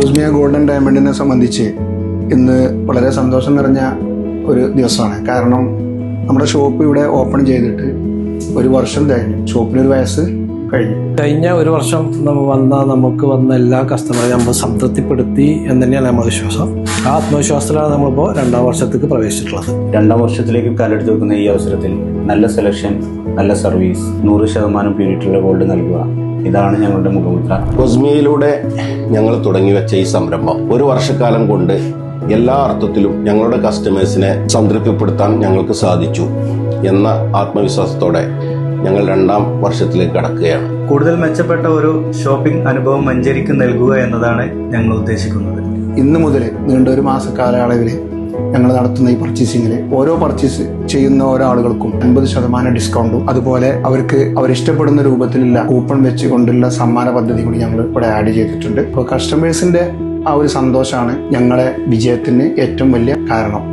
കോസ്മിയ golden ഡയമണ്ടിനെ സംബന്ധിച്ച് ഇന്ന് വളരെ സന്തോഷം നിറഞ്ഞ ഒരു ദിവസമാണ്. കാരണം നമ്മുടെ ഷോപ്പ് ഇവിടെ ഓപ്പൺ ചെയ്തിട്ട് 1 വർഷം കഴിഞ്ഞു. ഷോപ്പിനൊരു വയസ്സ് കഴിഞ്ഞ 1 വർഷം നമുക്ക് വന്ന എല്ലാ കസ്റ്റമറെയും നമ്മൾ സംതൃപ്തിപ്പെടുത്തി എന്ന് തന്നെയാണ് നമ്മുടെ വിശ്വാസം. ആ ആത്മവിശ്വാസത്തിലാണ് നമ്മളിപ്പോൾ 2ാം വർഷത്തേക്ക് പ്രവേശിച്ചിട്ടുള്ളത്. 2ാം വർഷത്തിലേക്ക് കാലെടുത്ത് വെക്കുന്ന ഈ അവസരത്തിൽ നല്ല സെലക്ഷൻ, നല്ല സർവീസ്, 100% പ്യൂരിറ്റിയുള്ള ഗോൾഡ് നൽകുക, ഇതാണ് ഞങ്ങളുടെ മുഖമുദ്ര. കോസ്മിയയിലൂടെ ഞങ്ങൾ തുടങ്ങി വെച്ച ഈ സംരംഭം 1 വർഷക്കാലം കൊണ്ട് എല്ലാ അർത്ഥത്തിലും ഞങ്ങളുടെ കസ്റ്റമേഴ്സിനെ സംതൃപ്തിപ്പെടുത്താൻ ഞങ്ങൾക്ക് സാധിച്ചു എന്ന ആത്മവിശ്വാസത്തോടെ ഞങ്ങൾ 2ാം വർഷത്തിലേക്ക് കടക്കുകയാണ്. കൂടുതൽ മെച്ചപ്പെട്ട ഒരു ഷോപ്പിംഗ് അനുഭവം മഞ്ചേരിക്ക് നൽകുക എന്നതാണ് ഞങ്ങൾ ഉദ്ദേശിക്കുന്നത്. ഇന്ന് മുതൽ നീണ്ട 1 മാസ കാലയളവിൽ ഞങ്ങൾ നടത്തുന്ന ഈ പർച്ചേസിംഗിൽ ഓരോ പർച്ചേസ് ചെയ്യുന്ന ഓരോ ആളുകൾക്കും 50% ഡിസ്കൗണ്ടും അതുപോലെ അവർക്ക് അവരിഷ്ടപ്പെടുന്ന രൂപത്തിലുള്ള കൂപ്പൺ വെച്ചുകൊണ്ടുള്ള സമ്മാന പദ്ധതി കൂടി ഞങ്ങൾ ഇവിടെ ആഡ് ചെയ്തിട്ടുണ്ട്. അപ്പോൾ കസ്റ്റമേഴ്സിന്റെ ആ ഒരു സന്തോഷമാണ് ഞങ്ങളെ വിജയത്തിന് ഏറ്റവും വലിയ കാരണം.